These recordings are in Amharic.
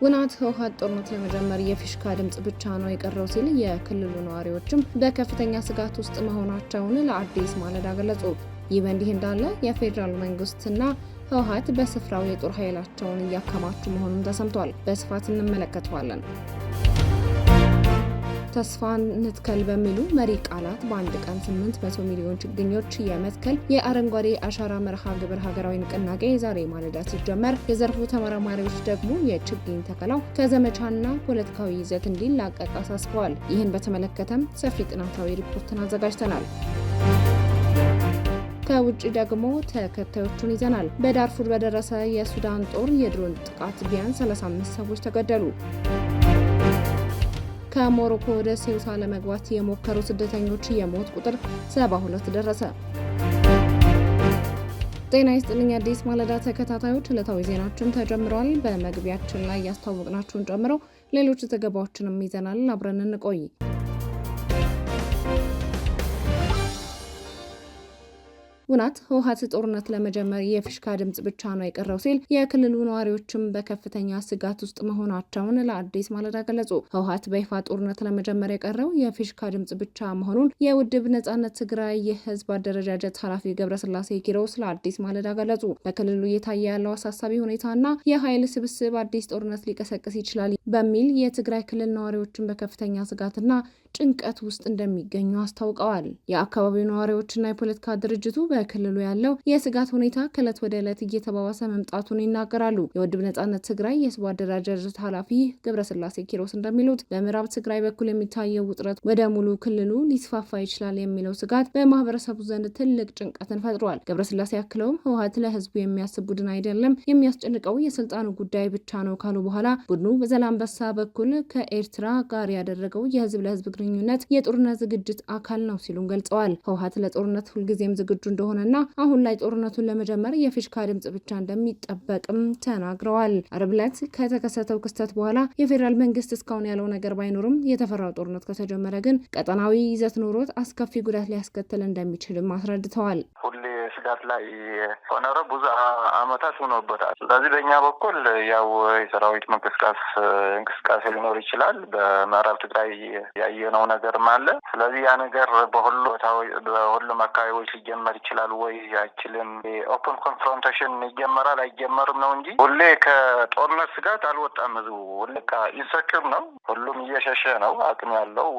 ውናት ህወሓት ጦርነት ለመጀመር የፊሽካ ድምጽ ብቻ ነው የቀረው ሲል የክልሉ ነዋሪዎችም በከፍተኛ ስጋት ውስጥ መሆናቸውን ለአዲስ ማለዳ ገለጹ። ይህ በእንዲህ እንዳለ የፌዴራል መንግስትና ህወሓት በስፍራው የጦር ኃይላቸውን እያከማቹ መሆኑን ተሰምቷል። በስፋት እንመለከተዋለን። ተስፋን ንትከል በሚሉ መሪ ቃላት በአንድ ቀን 800 ሚሊዮን ችግኞች የመትከል የአረንጓዴ አሻራ መርሃ ግብር ሀገራዊ ንቅናቄ ዛሬ ማለዳ ሲጀመር፣ የዘርፉ ተመራማሪዎች ደግሞ የችግኝ ተከላው ከዘመቻና ፖለቲካዊ ይዘት እንዲላቀቅ አሳስበዋል። ይህን በተመለከተም ሰፊ ጥናታዊ ሪፖርትን አዘጋጅተናል። ከውጭ ደግሞ ተከታዮቹን ይዘናል። በዳርፉር በደረሰ የሱዳን ጦር የድሮን ጥቃት ቢያንስ 35 ሰዎች ተገደሉ። ከሞሮኮ ወደ ሴውታ ለመግባት የሞከሩ ስደተኞች የሞት ቁጥር 72 ደረሰ። ጤና ይስጥልኝ አዲስ ማለዳ ተከታታዮች፣ ዕለታዊ ዜናችን ተጀምረዋል። በመግቢያችን ላይ ያስተዋወቅናችሁን ጨምሮ ሌሎች ዘገባዎችንም ይዘናል። አብረን እንቆይ። ውናት ህወሓት ጦርነት ለመጀመር የፊሽካ ድምጽ ብቻ ነው የቀረው ሲል የክልሉ ነዋሪዎችም በከፍተኛ ስጋት ውስጥ መሆናቸውን ለአዲስ ማለዳ ገለጹ። ህወሓት በይፋ ጦርነት ለመጀመር የቀረው የፊሽካ ድምጽ ብቻ መሆኑን የውድብ ነጻነት ትግራይ የህዝብ አደረጃጀት ኃላፊ ገብረስላሴ ኪሮስ ለአዲስ ማለዳ ገለጹ። በክልሉ እየታየ ያለው አሳሳቢ ሁኔታና የኃይል ስብስብ አዲስ ጦርነት ሊቀሰቅስ ይችላል በሚል የትግራይ ክልል ነዋሪዎችን በከፍተኛ ስጋትና ጭንቀት ውስጥ እንደሚገኙ አስታውቀዋል። የአካባቢው ነዋሪዎችና የፖለቲካ ድርጅቱ በክልሉ ያለው የስጋት ሁኔታ ከዕለት ወደ ዕለት እየተባባሰ መምጣቱን ይናገራሉ። የውድብ ነጻነት ትግራይ የህዝብ አደረጃጀት ኃላፊ ገብረስላሴ ኪሮስ እንደሚሉት በምዕራብ ትግራይ በኩል የሚታየው ውጥረት ወደ ሙሉ ክልሉ ሊስፋፋ ይችላል የሚለው ስጋት በማህበረሰቡ ዘንድ ትልቅ ጭንቀትን ፈጥሯል። ገብረስላሴ አክለውም ህወሓት ለህዝቡ የሚያስብ ቡድን አይደለም፣ የሚያስጨንቀው የስልጣኑ ጉዳይ ብቻ ነው ካሉ በኋላ ቡድኑ በዘላንበሳ በኩል ከኤርትራ ጋር ያደረገው የህዝብ ለህዝብ ግንኙነት የጦርነት ዝግጅት አካል ነው ሲሉም ገልጸዋል። ህወሓት ለጦርነት ሁልጊዜም ዝግጁ እንደሆነና አሁን ላይ ጦርነቱን ለመጀመር የፊሽካ ድምጽ ብቻ እንደሚጠበቅም ተናግረዋል። ዓርብ ዕለት ከተከሰተው ክስተት በኋላ የፌዴራል መንግስት እስካሁን ያለው ነገር ባይኖርም የተፈራው ጦርነት ከተጀመረ ግን ቀጠናዊ ይዘት ኖሮት አስከፊ ጉዳት ሊያስከትል እንደሚችልም አስረድተዋል። ስጋት ላይ ሆነረ ብዙ አመታት ሆኖበታል። ስለዚህ በእኛ በኩል ያው የሰራዊት እንቅስቃሴ ሊኖር ይችላል። በምዕራብ ትግራይ ያየነው ነገርም አለ። ስለዚህ ያ ነገር በሁሉም አካባቢዎች ሊጀመር ይችላል ወይ አይችልም? ኦፕን ኮንፍሮንቴሽን ይጀመራል አይጀመርም ነው እንጂ ሁሌ ከጦርነት ስጋት አልወጣም። ህዝቡ ሁሌ ኢንሰኪር ነው። ሁሉም እየሸሸ ነው። አቅም ያለው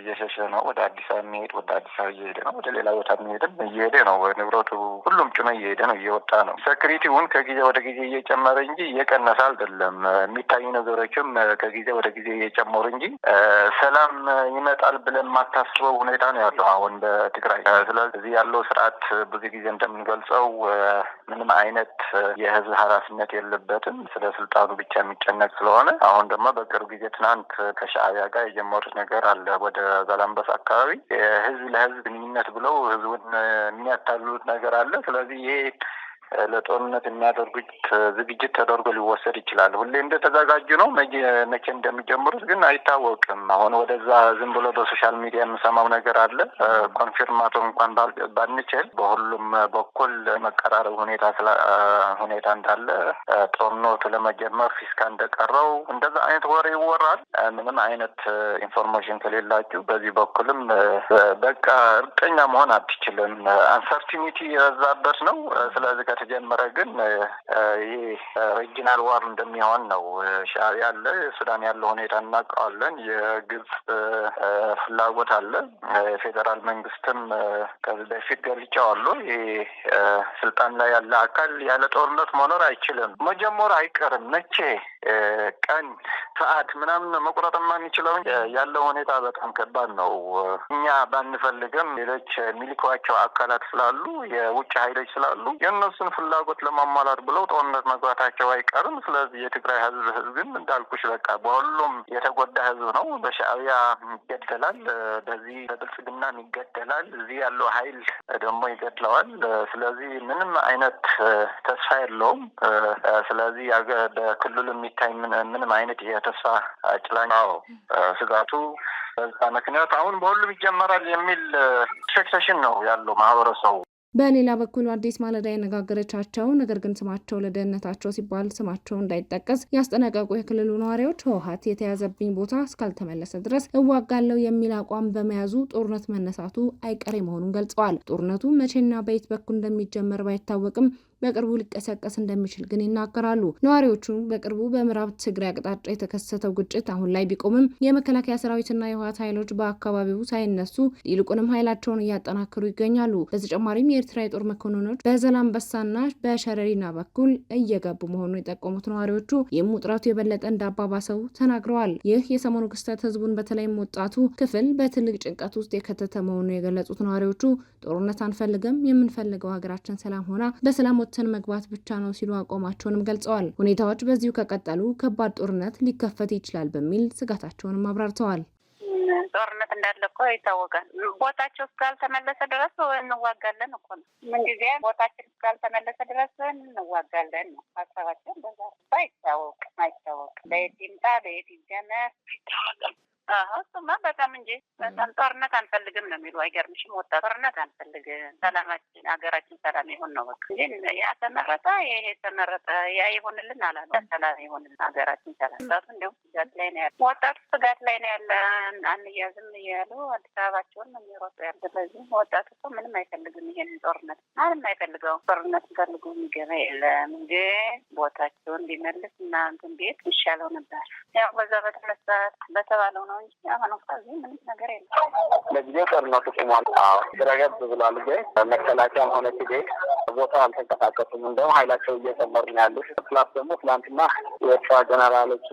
እየሸሸ ነው። ወደ አዲስ አበባ የሚሄድ ወደ አዲስ አበባ እየሄደ ነው። ወደ ሌላ ቦታ የሚሄድም እየሄደ ነው። ንብረቱ ሁሉም ጭኖ እየሄደ ነው፣ እየወጣ ነው። ሴኩሪቲውን ከጊዜ ወደ ጊዜ እየጨመረ እንጂ እየቀነሰ አይደለም። የሚታዩ ነገሮችም ከጊዜ ወደ ጊዜ እየጨመሩ እንጂ ሰላም ይመጣል ብለን የማታስበው ሁኔታ ነው ያለው አሁን በትግራይ። ስለዚህ ያለው ስርዓት ብዙ ጊዜ እንደምንገልጸው ምንም አይነት የህዝብ ኃላፊነት የለበትም፣ ስለ ስልጣኑ ብቻ የሚጨነቅ ስለሆነ አሁን ደግሞ በቅርብ ጊዜ ትናንት ከሻዕቢያ ጋር የጀመሩት ነገር አለ። ወደ ዛላንበሳ አካባቢ የህዝብ ለህዝብ ግንኙነት ብለው ህዝቡን የሚያታልሉት ነገር አለ። ስለዚህ ይሄ ለጦርነት የሚያደርጉት ዝግጅት ተደርጎ ሊወሰድ ይችላል። ሁሌ እንደተዘጋጁ ነው። መቼ እንደሚጀምሩት ግን አይታወቅም። አሁን ወደዛ ዝም ብሎ በሶሻል ሚዲያ የምሰማው ነገር አለ። ኮንፊርማቶ እንኳን ባንችል በሁሉም በኩል መቀራረብ ሁኔታ እንዳለ፣ ጦርነቱ ለመጀመር ፊሽካ እንደቀረው እንደዛ አይነት ወሬ ይወራል። ምንም አይነት ኢንፎርሜሽን ከሌላችሁ በዚህ በኩልም በቃ እርግጠኛ መሆን አትችልም። አንሰርቲኒቲ የበዛበት ነው። ስለዚህ ከተጀመረ ግን ይህ ሪጂናል ዋር እንደሚሆን ነው። ሻዕቢያ አለ፣ ሱዳን ያለው ሁኔታ እናውቀዋለን። የግብጽ ፍላጎት አለ። የፌዴራል መንግስትም ከዚህ በፊት ገልጫዋለሁ። ይህ ስልጣን ላይ ያለ አካል ያለ ጦርነት መኖር አይችልም። መጀመሩ አይቀርም። መቼ ቀን ሰዓት ምናምን መቁረጥ የማንችለው ያለው ሁኔታ በጣም ከባድ ነው። እኛ ባንፈልግም ሌሎች የሚልኳቸው አካላት ስላሉ፣ የውጭ ኃይሎች ስላሉ የእነሱን ፍላጎት ለማሟላት ብለው ጦርነት መግባታቸው አይቀርም። ስለዚህ የትግራይ ህዝብን እንዳልኩሽ በቃ በሁሉም የተጎዳ ህዝብ ነው። በሻዕቢያ ይገደላል፣ በዚህ በብልጽግናም ይገደላል፣ እዚህ ያለው ኃይል ደግሞ ይገድለዋል። ስለዚህ ምንም አይነት ተስፋ የለውም። ስለዚህ በክልሉ የሚታይ ምንም አይነት የተስፋ ጭላኛው ስጋቱ በዛ ምክንያት አሁን በሁሉም ይጀመራል የሚል ኤክስፔክቴሽን ነው ያለው ማህበረሰቡ። በሌላ በኩል አዲስ ማለዳ ያነጋገረቻቸው ነገር ግን ስማቸው ለደህንነታቸው ሲባል ስማቸው እንዳይጠቀስ ያስጠነቀቁ የክልሉ ነዋሪዎች ህወሓት የተያዘብኝ ቦታ እስካልተመለሰ ድረስ እዋጋለሁ የሚል አቋም በመያዙ ጦርነት መነሳቱ አይቀሬ መሆኑን ገልጸዋል። ጦርነቱ መቼና በየት በኩል እንደሚጀመር ባይታወቅም በቅርቡ ሊቀሰቀስ እንደሚችል ግን ይናገራሉ። ነዋሪዎቹ በቅርቡ በምዕራብ ትግራይ አቅጣጫ የተከሰተው ግጭት አሁን ላይ ቢቆምም የመከላከያ ሰራዊትና የህወሓት ኃይሎች በአካባቢው ሳይነሱ ይልቁንም ኃይላቸውን እያጠናከሩ ይገኛሉ። በተጨማሪም የኤርትራ የጦር መኮንኖች በዘላንበሳና በሸረሪና በኩል እየገቡ መሆኑን የጠቆሙት ነዋሪዎቹ ይህም ውጥረቱ የበለጠ እንዳባባሰው ተናግረዋል። ይህ የሰሞኑ ክስተት ህዝቡን በተለይም ወጣቱ ክፍል በትልቅ ጭንቀት ውስጥ የከተተ መሆኑን የገለጹት ነዋሪዎቹ ጦርነት አንፈልግም፣ የምንፈልገው ሀገራችን ሰላም ሆና በሰላም ወጥተን መግባት ብቻ ነው ሲሉ አቋማቸውንም ገልጸዋል። ሁኔታዎች በዚሁ ከቀጠሉ ከባድ ጦርነት ሊከፈት ይችላል በሚል ስጋታቸውንም አብራርተዋል። ጦርነት እንዳለ እኮ ይታወቃል። ቦታቸው እስካልተመለሰ ድረስ እንዋጋለን እኮ ነው። ምንጊዜ ቦታችን እስካልተመለሰ ድረስ እንዋጋለን ነው ሀሳባቸው። በዛ አይታወቅም ለየት ይምጣ ለየት ይጀመር አይታወቅም። እሱማ በጣም እንጂ በጣም ጦርነት አንፈልግም ነው የሚሉ አይገርምሽም? ወጣት ጦርነት አንፈልግም፣ ሰላማችን ሀገራችን ሰላም ይሁን ነው በቃ እንጂ ያ ተመረጠ ይሄ ተመረጠ ያ ይሁንልን አላለም። ሰላም ይሁንልን ሀገራችን ሰላም። ወጣቱ እንዲያውም ስጋት ላይ ነው ያለ። ወጣቱ ስጋት ላይ ነው ያለ። አንያዝም እያሉ አዲስ አበባቸውን ነው የሚሮጡ ያለ። ስለዚህ ወጣቱ እኮ ምንም አይፈልግም ይሄን ጦርነት ምንም አይፈልገው። ጦርነት ፈልጎ የሚገባ የለም። ግን ቦታቸውን ቢመልስ እና እንትን ቤት ይሻለው ነበር። ያው በዛ በተነሳ በተባለው ነው እንጂ አሁን እዚህ ምንም ነገር የለም። ለጊዜው ጦርነቱ ቆሟል። ረገብ ብሏል። ግን መከላከያም ሆነ ትግል ቦታው አልተንቀሳቀሱም። እንደውም ኃይላቸው እየጨመሩ ነው ያሉት። ፕላስ ደግሞ ትናንትና የኤርትራ ጀነራሎች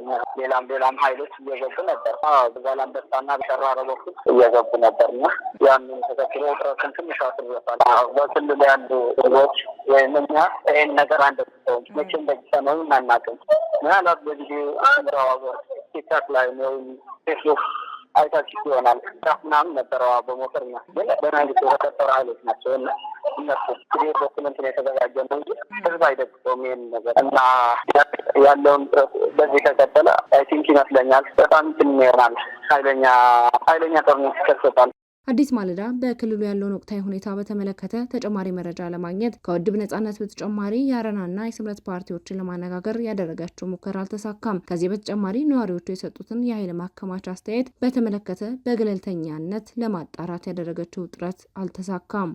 ሌላም ኃይሎች እየገቡ ነበር። በዛላንበሳና በሸራሮ በኩል እየገቡ ነበርና ያንን ተከትሎ ውጥረቱን ትንሽ አስርበታል። በክልል ያሉ ህዝቦች ወይም እኛ ይህን ነገር አንደግፈውም፣ መቼም ደግፈነው አናውቅም። ምናልባት በጊዜ እንደዋወር ቲክታክ ላይ ወይም ፌስቡክ አይታችሁ ይሆናል ምናምን ነበረዋ በሞተርኛ ግን በናይት የተፈጠሩ ኃይሎች ናቸው። እነሱ እንግዲህ ዶክመንት የተዘጋጀ ነው እንጂ ህዝብ አይደግፈውም ይህን ነገር እና ያለውን በዚህ ከቀጠለ አይ ቲንክ ይመስለኛል በጣም ትን ይሆናል። ኃይለኛ ጦርነት ይከሰታል። አዲስ ማለዳ በክልሉ ያለውን ወቅታዊ ሁኔታ በተመለከተ ተጨማሪ መረጃ ለማግኘት ከውድብ ነጻነት በተጨማሪ የአረናና የስምረት ፓርቲዎችን ለማነጋገር ያደረጋቸው ሙከራ አልተሳካም። ከዚህ በተጨማሪ ነዋሪዎቹ የሰጡትን የኃይል ማከማቻ አስተያየት በተመለከተ በገለልተኛነት ለማጣራት ያደረገችው ጥረት አልተሳካም።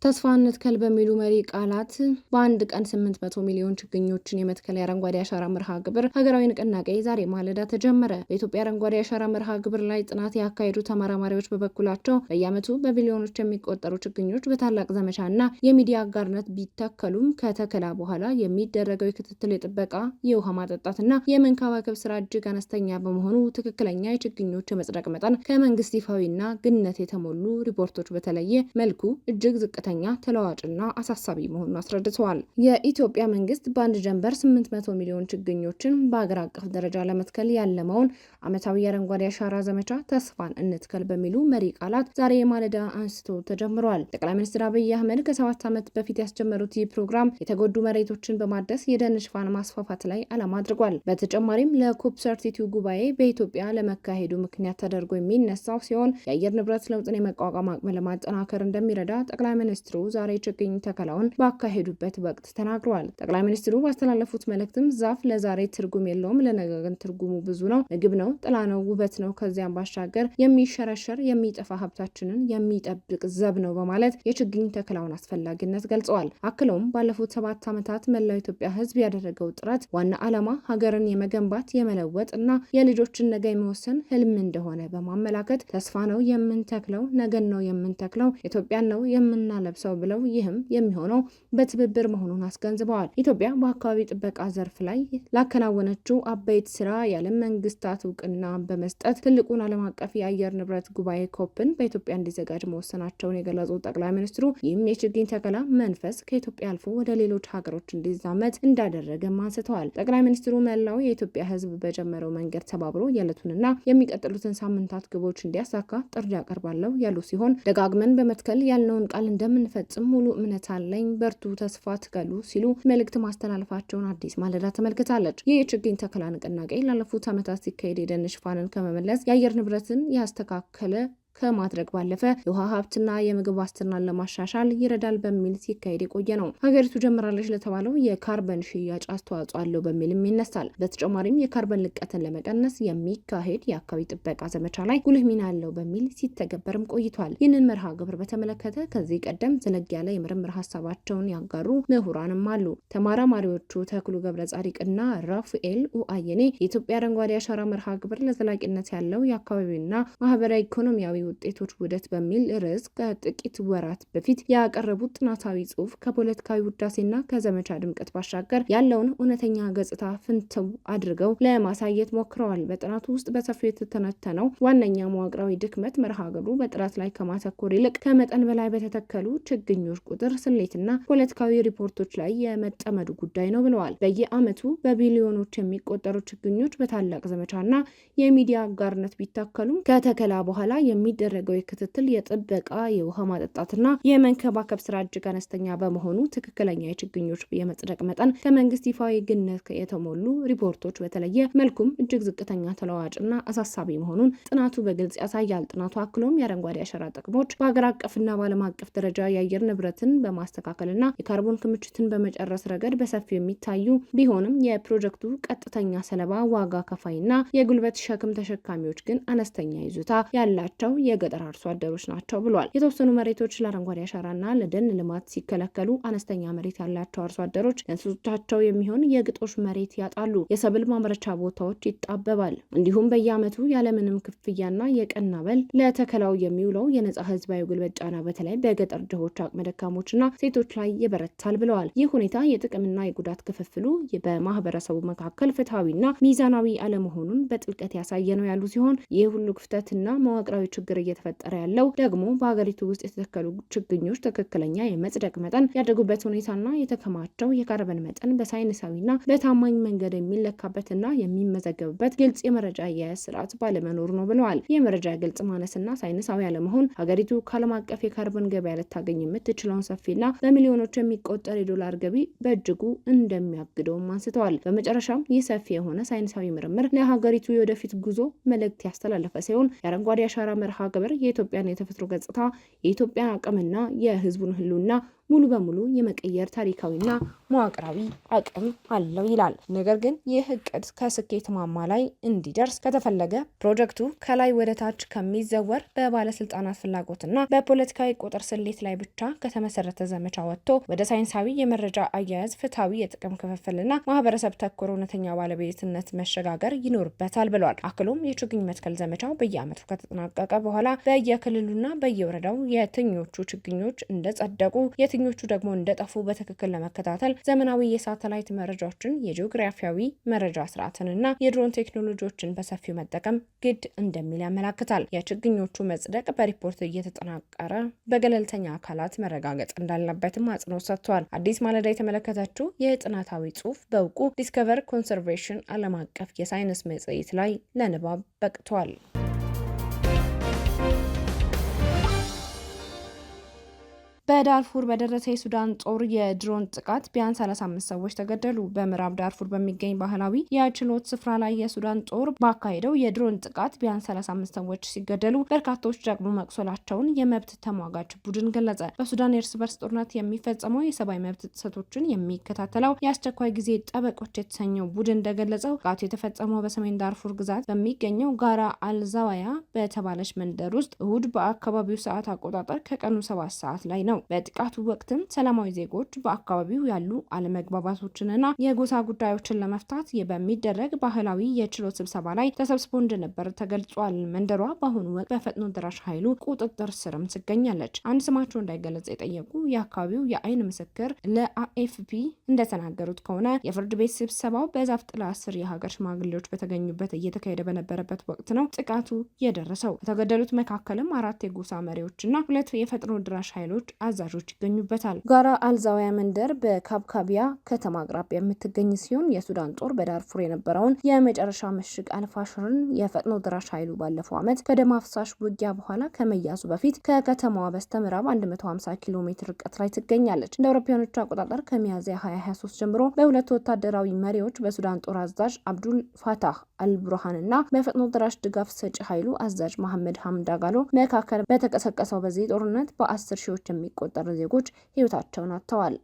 ተስፋ እንትከል በሚሉ መሪ ቃላት በአንድ ቀን 800 ሚሊዮን ችግኞችን የመትከል የአረንጓዴ አሻራ መርሃ ግብር ሀገራዊ ንቅናቄ ዛሬ ማለዳ ተጀመረ። በኢትዮጵያ አረንጓዴ አሻራ መርሃ ግብር ላይ ጥናት ያካሄዱ ተመራማሪዎች በበኩላቸው በየዓመቱ በቢሊዮኖች የሚቆጠሩ ችግኞች በታላቅ ዘመቻና የሚዲያ አጋርነት ቢተከሉም ከተከላ በኋላ የሚደረገው የክትትል፣ የጥበቃ፣ የውሃ ማጠጣትና የመንከባከብ ስራ እጅግ አነስተኛ በመሆኑ ትክክለኛ የችግኞች የመጽደቅ መጠን ከመንግስት ይፋዊና ግንነት የተሞሉ ሪፖርቶች በተለየ መልኩ እጅግ ዝቅተኛ ተለዋጭና አሳሳቢ መሆኑን አስረድተዋል። የኢትዮጵያ መንግስት በአንድ ጀንበር 800 ሚሊዮን ችግኞችን በአገር አቀፍ ደረጃ ለመትከል ያለመውን ዓመታዊ የአረንጓዴ አሻራ ዘመቻ ተስፋን እንትከል በሚሉ መሪ ቃላት ዛሬ ማለዳ አንስቶ ተጀምሯል። ጠቅላይ ሚኒስትር አብይ አህመድ ከ7 ዓመት በፊት ያስጀመሩት ይህ ፕሮግራም የተጎዱ መሬቶችን በማደስ የደን ሽፋን ማስፋፋት ላይ ዓላማ አድርጓል። በተጨማሪም ለኮፕ 32 ጉባኤ በኢትዮጵያ ለመካሄዱ ምክንያት ተደርጎ የሚነሳው ሲሆን የአየር ንብረት ለውጥን የመቋቋም አቅም ለማጠናከር እንደሚረዳ ጠቅላይ ሚኒስትሩ ዛሬ ችግኝ ተከላውን ባካሄዱበት ወቅት ተናግረዋል። ጠቅላይ ሚኒስትሩ ባስተላለፉት መልእክትም ዛፍ ለዛሬ ትርጉም የለውም፣ ለነገ ግን ትርጉሙ ብዙ ነው። ምግብ ነው፣ ጥላ ነው፣ ውበት ነው። ከዚያም ባሻገር የሚሸረሸር የሚጠፋ ሀብታችንን የሚጠብቅ ዘብ ነው በማለት የችግኝ ተከላውን አስፈላጊነት ገልጸዋል። አክለውም ባለፉት 7 ዓመታት መላው ኢትዮጵያ ሕዝብ ያደረገው ጥረት ዋና ዓላማ ሀገርን የመገንባት የመለወጥ እና የልጆችን ነገ የመወሰን ህልም እንደሆነ በማመላከት ተስፋ ነው የምንተክለው፣ ነገን ነው የምንተክለው፣ ኢትዮጵያን ነው የምናለብሰው ብለው ይህም የሚሆነው በትብብር መሆኑን አስገንዝበዋል። ኢትዮጵያ በአካባቢ ጥበቃ ዘርፍ ላይ ላከናወነችው አበይት ስራ የዓለም መንግስታት እውቅና በመስጠት ትልቁን ዓለም አቀፍ የአየር ንብረት ጉባኤ ኮፕን በኢትዮጵያ እንዲዘጋጅ መወሰናቸውን የገለጹት ጠቅላይ ሚኒስትሩ ይህም የችግኝ ተከላ መንፈስ ከኢትዮጵያ አልፎ ወደ ሌሎች ሀገሮች እንዲዛመት እንዳደረገም አንስተዋል። ጠቅላይ ሚኒስትሩ መላው የኢትዮጵያ ህዝብ በጀመረው መንገድ ተባብሮ የዕለቱንና የሚቀጥሉትን ሳምንታት ግቦች እንዲያሳካ ጥሪ ያቀርባለሁ ያሉ ሲሆን ደጋግመን በመትከል ያልነውን ቃል እንደምን እንደምንፈጽም ሙሉ እምነት አለኝ፣ በርቱ፣ ተስፋ ትገሉ ሲሉ መልእክት ማስተላለፋቸውን አዲስ ማለዳ ተመልክታለች። ይህ የችግኝ ተከላ ንቅናቄ ላለፉት ዓመታት ሲካሄድ የደን ሽፋንን ከመመለስ የአየር ንብረትን ያስተካከለ ከማድረግ ባለፈ የውሃ ሀብትና የምግብ ዋስትናን ለማሻሻል ይረዳል በሚል ሲካሄድ የቆየ ነው። ሀገሪቱ ጀምራለች ለተባለው የካርበን ሽያጭ አስተዋጽኦ አለው በሚልም ይነሳል። በተጨማሪም የካርበን ልቀትን ለመቀነስ የሚካሄድ የአካባቢ ጥበቃ ዘመቻ ላይ ጉልህ ሚና አለው በሚል ሲተገበርም ቆይቷል። ይህንን መርሃ ግብር በተመለከተ ከዚህ ቀደም ዘለግ ያለ የምርምር ሀሳባቸውን ያጋሩ ምሁራንም አሉ። ተመራማሪዎቹ ተክሉ ገብረ ጻዲቅና ራፋኤል ኡአየኔ የኢትዮጵያ አረንጓዴ አሻራ መርሃ ግብር ለዘላቂነት ያለው የአካባቢና ማህበራዊ ኢኮኖሚያዊ ውጤቶች ውህደት በሚል ርዕስ ከጥቂት ወራት በፊት ያቀረቡት ጥናታዊ ጽሑፍ ከፖለቲካዊ ውዳሴና ከዘመቻ ድምቀት ባሻገር ያለውን እውነተኛ ገጽታ ፍንትው አድርገው ለማሳየት ሞክረዋል። በጥናቱ ውስጥ በሰፊው የተተነተነው ዋነኛ መዋቅራዊ ድክመት መርሃ ግብሩ በጥራት ላይ ከማተኮር ይልቅ ከመጠን በላይ በተተከሉ ችግኞች ቁጥር ስሌትና ፖለቲካዊ ሪፖርቶች ላይ የመጠመዱ ጉዳይ ነው ብለዋል። በየዓመቱ በቢሊዮኖች የሚቆጠሩ ችግኞች በታላቅ ዘመቻና የሚዲያ አጋርነት ቢተከሉም ከተከላ በኋላ የሚደረገው የክትትል፣ የጥበቃ፣ የውሃ ማጠጣትና የመንከባከብ ስራ እጅግ አነስተኛ በመሆኑ ትክክለኛ የችግኞች የመጽደቅ መጠን ከመንግስት ይፋዊ ግነት የተሞሉ ሪፖርቶች በተለየ መልኩም እጅግ ዝቅተኛ፣ ተለዋዋጭና አሳሳቢ መሆኑን ጥናቱ በግልጽ ያሳያል። ጥናቱ አክሎም የአረንጓዴ አሻራ ጥቅሞች በሀገር አቀፍና በዓለም አቀፍ ደረጃ የአየር ንብረትን በማስተካከልና የካርቦን ክምችትን በመጨረስ ረገድ በሰፊው የሚታዩ ቢሆንም የፕሮጀክቱ ቀጥተኛ ሰለባ ዋጋ ከፋይና የጉልበት ሸክም ተሸካሚዎች ግን አነስተኛ ይዞታ ያላቸው የገጠር አርሶ አደሮች ናቸው ብሏል። የተወሰኑ መሬቶች ለአረንጓዴ አሻራና ለደን ልማት ሲከለከሉ አነስተኛ መሬት ያላቸው አርሶ አደሮች ለእንስሶቻቸው የሚሆን የግጦሽ መሬት ያጣሉ። የሰብል ማምረቻ ቦታዎች ይጣበባል። እንዲሁም በየዓመቱ ያለምንም ክፍያና የቀን አበል ለተከላው የሚውለው የነጻ ህዝባዊ ጉልበት ጫና በተለይ በገጠር ድሆች፣ አቅመ ደካሞችና ሴቶች ላይ ይበረታል ብለዋል። ይህ ሁኔታ የጥቅምና የጉዳት ክፍፍሉ በማህበረሰቡ መካከል ፍትሐዊና ሚዛናዊ አለመሆኑን በጥልቀት ያሳየ ነው ያሉ ሲሆን ይህ ሁሉ ክፍተትና መዋቅራዊ ችግር እየተፈጠረ ያለው ደግሞ በሀገሪቱ ውስጥ የተተከሉ ችግኞች ትክክለኛ የመጽደቅ መጠን ያደጉበት ሁኔታና የተከማቸው የካርበን መጠን በሳይንሳዊና በታማኝ መንገድ የሚለካበትና የሚመዘገብበት ግልጽ የመረጃ አያያዝ ስርዓት ባለመኖሩ ነው ብለዋል። የመረጃ ግልጽ ማነስና ሳይንሳዊ አለመሆን ሀገሪቱ ከዓለም አቀፍ የካርበን ገበያ ልታገኝ የምትችለውን ሰፊና በሚሊዮኖች የሚቆጠር የዶላር ገቢ በእጅጉ እንደሚያግደውም አንስተዋል። በመጨረሻም ይህ ሰፊ የሆነ ሳይንሳዊ ምርምር ለሀገሪቱ የወደፊት ጉዞ መልእክት ያስተላለፈ ሲሆን የአረንጓዴ አሻራ መርሃ ግብር የኢትዮጵያን የተፈጥሮ ገጽታ፣ የኢትዮጵያን አቅምና የህዝቡን ህልውና ሙሉ በሙሉ የመቀየር ታሪካዊና መዋቅራዊ አቅም አለው ይላል። ነገር ግን ይህ እቅድ ከስኬት ማማ ላይ እንዲደርስ ከተፈለገ ፕሮጀክቱ ከላይ ወደ ታች ከሚዘወር በባለስልጣናት ፍላጎትና በፖለቲካዊ ቁጥር ስሌት ላይ ብቻ ከተመሰረተ ዘመቻ ወጥቶ ወደ ሳይንሳዊ የመረጃ አያያዝ፣ ፍትሐዊ የጥቅም ክፍፍልና ማህበረሰብ ተኮር እውነተኛ ባለቤትነት መሸጋገር ይኖርበታል ብሏል። አክሎም የችግኝ መትከል ዘመቻው በየዓመቱ ከተጠናቀቀ በኋላ በየክልሉና በየወረዳው የትኞቹ ችግኞች እንደጸደቁ ኞቹ ደግሞ እንደጠፉ በትክክል ለመከታተል ዘመናዊ የሳተላይት መረጃዎችን፣ የጂኦግራፊያዊ መረጃ ስርዓትንና የድሮን ቴክኖሎጂዎችን በሰፊው መጠቀም ግድ እንደሚል ያመላክታል። የችግኞቹ መጽደቅ በሪፖርት እየተጠናቀረ በገለልተኛ አካላት መረጋገጥ እንዳለበትም አጽንኦት ሰጥቷል። አዲስ ማለዳ የተመለከተችው የጥናታዊ ጽሑፍ በእውቁ ዲስከቨር ኮንሰርቬሽን ዓለም አቀፍ የሳይንስ መጽሔት ላይ ለንባብ በቅቷል። በዳርፉር በደረሰ የሱዳን ጦር የድሮን ጥቃት ቢያንስ 35 ሰዎች ተገደሉ። በምዕራብ ዳርፉር በሚገኝ ባህላዊ የችሎት ስፍራ ላይ የሱዳን ጦር ባካሄደው የድሮን ጥቃት ቢያንስ 35 ሰዎች ሲገደሉ በርካቶች ደግሞ መቁሰላቸውን የመብት ተሟጋች ቡድን ገለጸ። በሱዳን የእርስ በርስ ጦርነት የሚፈጸመው የሰብአዊ መብት ጥሰቶችን የሚከታተለው የአስቸኳይ ጊዜ ጠበቆች የተሰኘው ቡድን እንደገለጸው ጥቃቱ የተፈጸመው በሰሜን ዳርፉር ግዛት በሚገኘው ጋራ አልዛዋያ በተባለች መንደር ውስጥ እሁድ በአካባቢው ሰዓት አቆጣጠር ከቀኑ 7 ሰዓት ላይ ነው። በጥቃቱ ወቅትም ሰላማዊ ዜጎች በአካባቢው ያሉ አለመግባባቶችንና የጎሳ ጉዳዮችን ለመፍታት በሚደረግ ባህላዊ የችሎት ስብሰባ ላይ ተሰብስቦ እንደነበር ተገልጿል። መንደሯ በአሁኑ ወቅት በፈጥኖ ደራሽ ኃይሉ ቁጥጥር ስርም ትገኛለች። አንድ ስማቸው እንዳይገለጽ የጠየቁ የአካባቢው የአይን ምስክር ለአኤፍፒ እንደተናገሩት ከሆነ የፍርድ ቤት ስብሰባው በዛፍ ጥላ ስር የሀገር ሽማግሌዎች በተገኙበት እየተካሄደ በነበረበት ወቅት ነው ጥቃቱ የደረሰው። ከተገደሉት መካከልም 4 የጎሳ መሪዎችና 2 የፈጥኖ ደራሽ ኃይሎች አዛዦች ይገኙበታል። ጋራ አልዛዋያ መንደር በካብካቢያ ከተማ አቅራቢያ የምትገኝ ሲሆን የሱዳን ጦር በዳርፉር የነበረውን የመጨረሻ ምሽግ አልፋሽርን የፈጥኖ ድራሽ ኃይሉ ባለፈው ዓመት ከደም አፍሳሽ ውጊያ በኋላ ከመያዙ በፊት ከከተማዋ በስተምዕራብ 150 ኪሎ ሜትር ርቀት ላይ ትገኛለች። እንደ አውሮፓውያኖቹ አቆጣጠር ከሚያዝያ 2023 ጀምሮ በሁለቱ ወታደራዊ መሪዎች በሱዳን ጦር አዛዥ አብዱል ፋታህ አልቡርሃን እና በፈጥኖ ድራሽ ድጋፍ ሰጪ ኃይሉ አዛዥ መሐመድ ሐምዳጋሎ መካከል በተቀሰቀሰው በዚህ ጦርነት በ10 ሺዎች የሚቆጠሩ ዜጎች ህይወታቸውን አጥተዋል።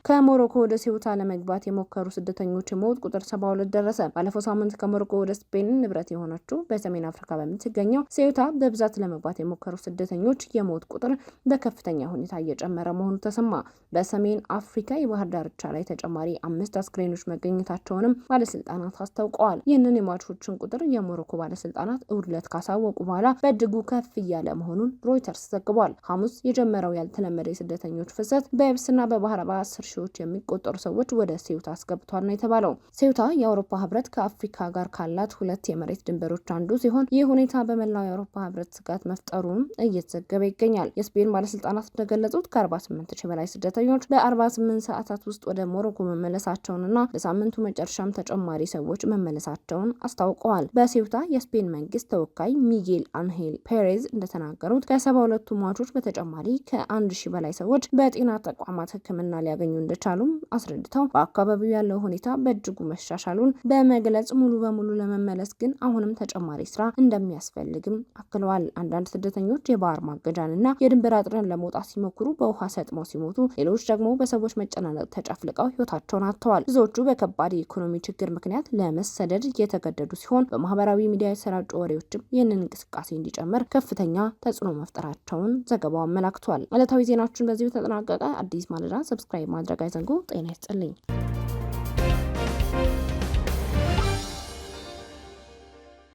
ከሞሮኮ ወደ ሴውታ ለመግባት የሞከሩ ስደተኞች የሞት ቁጥር 72 ደረሰ። ባለፈው ሳምንት ከሞሮኮ ወደ ስፔን ንብረት የሆነችው በሰሜን አፍሪካ በምትገኘው ሴውታ በብዛት ለመግባት የሞከሩ ስደተኞች የሞት ቁጥር በከፍተኛ ሁኔታ እየጨመረ መሆኑ ተሰማ። በሰሜን አፍሪካ የባህር ዳርቻ ላይ ተጨማሪ 5 አስክሬኖች መገኘታቸውንም ባለስልጣናት አስታውቀዋል። ይህንን የሟቾችን ቁጥር የሞሮኮ ባለስልጣናት እሁድ ዕለት ካሳወቁ በኋላ በእጅጉ ከፍ እያለ መሆኑን ሮይተርስ ዘግቧል። ሐሙስ የጀመረው ያልተለመደ የስደተኞች ፍሰት በየብስና በባህር በ10 ሺዎች የሚቆጠሩ ሰዎች ወደ ሴውታ አስገብቷል ነው የተባለው። ሴውታ የአውሮፓ ህብረት ከአፍሪካ ጋር ካላት 2 የመሬት ድንበሮች አንዱ ሲሆን ይህ ሁኔታ በመላው የአውሮፓ ህብረት ስጋት መፍጠሩን እየተዘገበ ይገኛል። የስፔን ባለስልጣናት እንደገለጹት ከ48 ሺህ በላይ ስደተኞች በ48 ሰዓታት ውስጥ ወደ ሞሮኮ መመለሳቸውንና በሳምንቱ መጨረሻም ተጨማሪ ሰዎች መመለሳቸውን አስታውቀዋል። በሴውታ የስፔን መንግስት ተወካይ ሚጌል አንሄል ፔሬዝ እንደተናገሩት ከ72ቱ ሟቾች በተጨማሪ ከ1000 በላይ ሰዎች በጤና ተቋማት ሕክምና ሊያገኙ እንደቻሉም አስረድተው በአካባቢው ያለው ሁኔታ በእጅጉ መሻሻሉን በመግለጽ ሙሉ በሙሉ ለመመለስ ግን አሁንም ተጨማሪ ስራ እንደሚያስፈልግም አክለዋል። አንዳንድ ስደተኞች የባህር ማገጃንና የድንበር አጥረን ለመውጣት ሲሞክሩ በውሃ ሰጥመው ሲሞቱ፣ ሌሎች ደግሞ በሰዎች መጨናነቅ ተጨፍልቀው ህይወታቸውን አጥተዋል። ብዙዎቹ በከባድ የኢኮኖሚ ችግር ምክንያት ለመሰደድ የተገደዱ ሲሆን በማህበራዊ ሚዲያ የተሰራጩ ወሬዎችም ይህንን እንቅስቃሴ እንዲጨምር ከፍተኛ ተጽዕኖ መፍጠራቸውን ዘገባው አመላክቷል። ዕለታዊ ዜናችን በዚሁ ተጠናቀቀ። አዲስ ማለዳ ሰብስክራይብ ማድረግ አይዘንጉ። ጤና ይስጥልኝ።